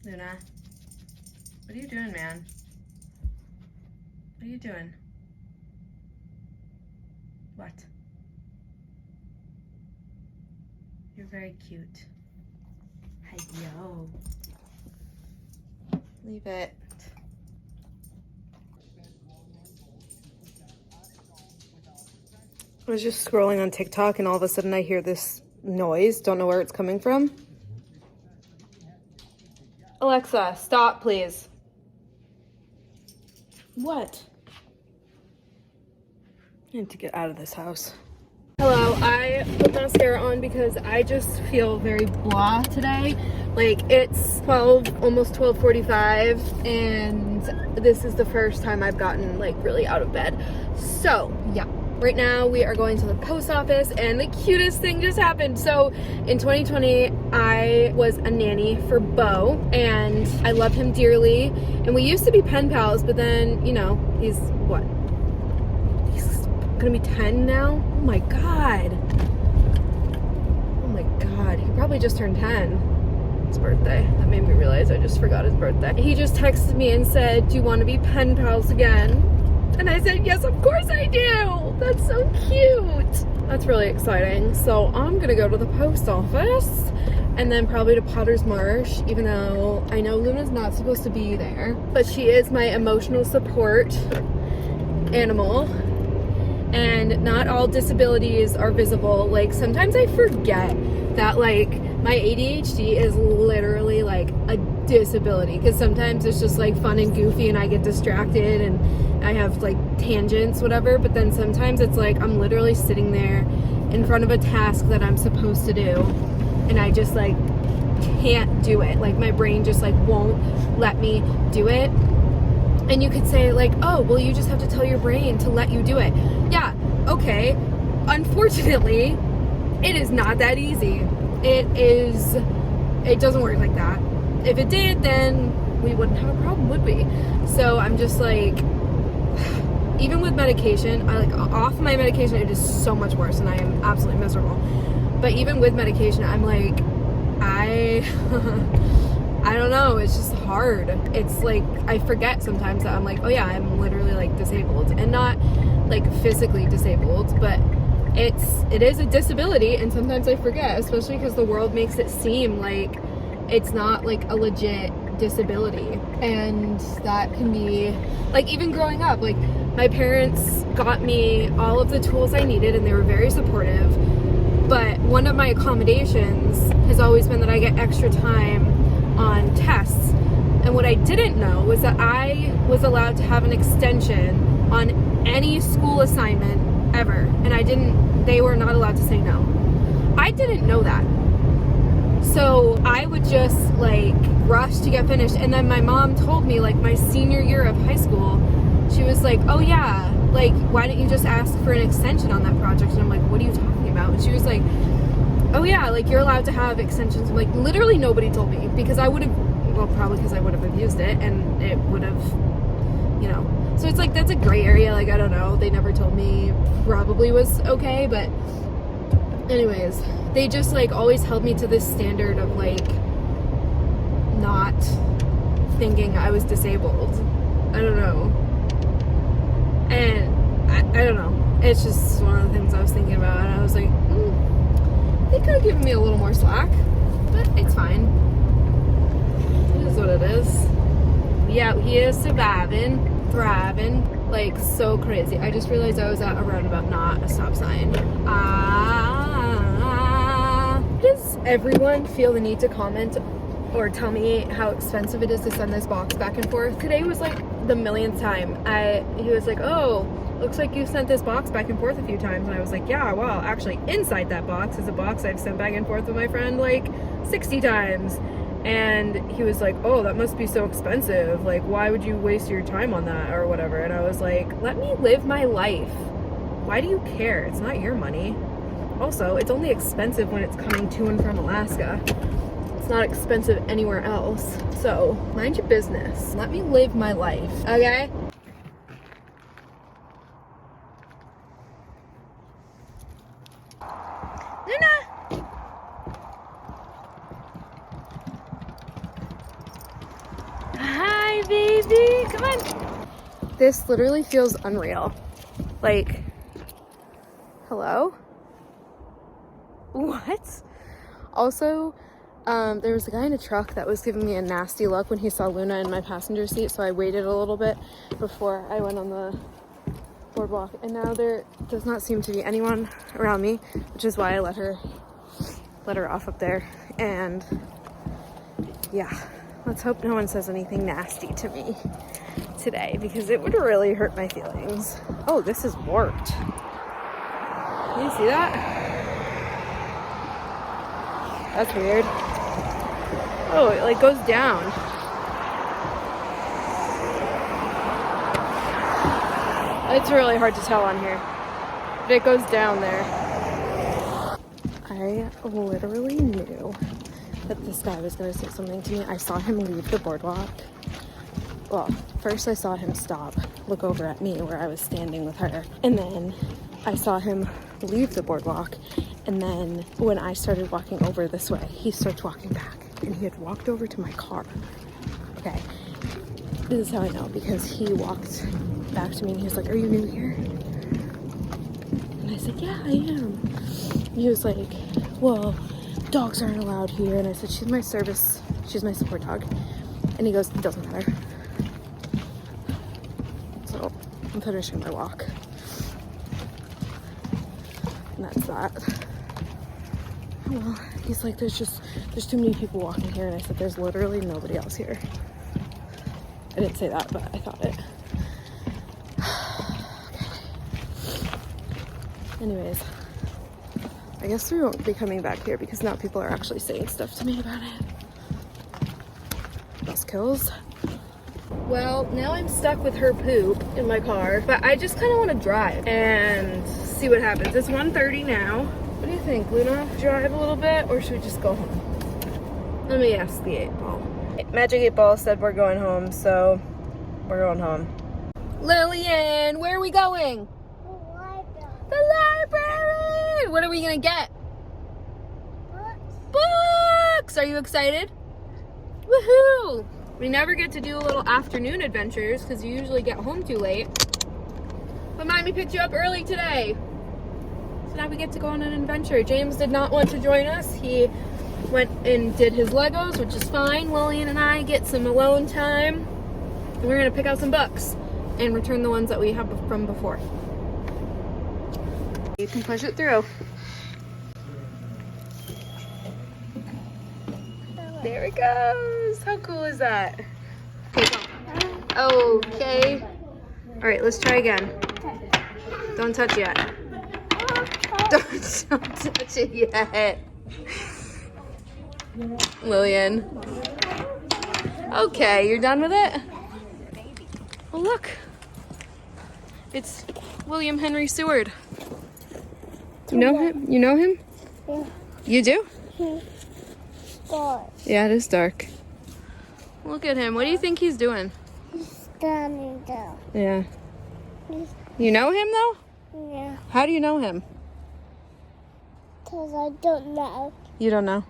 Luna, what are you doing, man? What are you doing? What? You're very cute. Hi, yo. Leave it. I was just scrolling on TikTok and all of a sudden I hear this noise. Don't know where it's coming from. Alexa, stop, please. What? I need to get out of this house. Hello, I put mascara on because I just feel very blah today. Like, it's 12, almost 12:45, and this is the first time I've gotten like really out of bed. So yeah, right now we are going to the post office and the cutest thing just happened. So in 2020, I was a nanny for Bo and I love him dearly. And we used to be pen pals, but then, you know, he's what? He's gonna be 10 now? Oh my God. Oh my God, he probably just turned 10. His birthday. That made me realize I just forgot his birthday. He just texted me and said, do you want to be pen pals again? And I said, yes, of course I do. That's so cute. That's really exciting. So I'm gonna go to the post office and then probably to Potter's Marsh, even though I know Luna's not supposed to be there, but she is my emotional support animal. And not all disabilities are visible. Like, sometimes I forget that, like, my ADHD is literally like a disability, because sometimes it's just like fun and goofy and I get distracted and I have like tangents, whatever, but then sometimes it's like I'm literally sitting there in front of a task that I'm supposed to do and I just like can't do it. Like, my brain just like won't let me do it. And you could say like, oh, well, you just have to tell your brain to let you do it. Yeah, okay. Unfortunately, it is not that easy. It doesn't work like that. If it did, then we wouldn't have a problem, would we? So I'm just like, even with medication, I like off my medication, it is so much worse and I am absolutely miserable. But even with medication, I'm like, I don't know, it's just hard. It's like, I forget sometimes that I'm like, oh yeah, I'm literally like disabled, and not like physically disabled, but it is a disability, and sometimes I forget, especially because the world makes it seem like it's not like a legit disability. And that can be like, even growing up, like my parents got me all of the tools I needed and they were very supportive, but one of my accommodations has always been that I get extra time on tests. And what I didn't know was that I was allowed to have an extension on any school assignment ever, and they were not allowed to say no. I didn't know that. So I would just like rush to get finished. And then my mom told me, like, my senior year of high school, she was like, oh yeah, like, why didn't you just ask for an extension on that project? And I'm like, what are you talking about? And she was like, oh yeah, like, you're allowed to have extensions. I'm like, literally nobody told me, because I would have, well, probably because I would have abused it and it would have, you know. So it's like, that's a gray area. Like, I don't know. They never told me. Probably was okay, but anyways, they just like always held me to this standard of like not thinking I was disabled. I don't know. And I don't know. It's just one of the things I was thinking about, and I was like, they could have given me a little more slack, but it's fine. It is what it is. We out here surviving, thriving, like so crazy. I just realized I was at a roundabout, not a stop sign. Does everyone feel the need to comment or tell me how expensive it is to send this box back and forth? Today was like the millionth time. He was like, oh, looks like you sent this box back and forth a few times. And I was like, yeah, well, actually inside that box is a box I've sent back and forth with my friend like 60 times. And he was like, oh, that must be so expensive. Like, why would you waste your time on that or whatever? And I was like, let me live my life. Why do you care? It's not your money. Also, it's only expensive when it's coming to and from Alaska. It's not expensive anywhere else. So, mind your business. Let me live my life, okay? Luna! come on. This literally feels unreal. Like, hello? What? Also, there was a guy in a truck that was giving me a nasty look when he saw Luna in my passenger seat, so I waited a little bit before I went on the boardwalk, and now there does not seem to be anyone around me, which is why I let her off up there. And yeah, let's hope no one says anything nasty to me today, because it would really hurt my feelings. Oh, this is warped. Can you see that? That's weird. Oh, it like goes down. It's really hard to tell on here, but it goes down there. I literally knew that this guy was going to say something to me. I saw him leave the boardwalk. Well, first I saw him stop, look over at me where I was standing with her, and then I saw him leave the boardwalk, and then when I started walking over this way, he starts walking back, and he had walked over to my car. Okay, this is how I know, because he walked back to me and he was like, "Are you new here?" And I said, "Yeah, I am." And he was like, "Well, dogs aren't allowed here." And I said, she's my support dog." And he goes, "It doesn't matter." So I'm finishing my walk. And that's that. Well, he's like, there's too many people walking here. And I said, there's literally nobody else here. I didn't say that, but I thought it. Okay. Anyways, I guess we won't be coming back here because now people are actually saying stuff to me about it. Bus kills. Well, now I'm stuck with her poop in my car, but I just kind of want to drive and see what happens. It's 1:30 now. What do you think, Luna? Drive a little bit, or should we just go home? Let me ask the 8-ball. Magic 8-ball said we're going home, so we're going home. Lillian, where are we going? The library! What are we gonna get? Books! Are you excited? Woohoo! We never get to do little afternoon adventures because you usually get home too late. But Mommy picked you up early today. So now we get to go on an adventure. James did not want to join us. He went and did his Legos, which is fine. Lillian and I get some alone time. And we're gonna pick out some books and return the ones that we have from before. You can push it through. There it goes. How cool is that? Okay, go. Okay. All right, let's try again. Don't touch yet. Don't touch it yet. Lillian. Okay, you're done with it? Well, look. It's William Henry Seward. You know him? You know him? Yeah. You do? Yeah. Dark. Yeah, it is dark. Look at him. What do you think he's doing? He's standing there. Yeah. You know him, though? Yeah. How do you know him? Because I don't know. You don't know?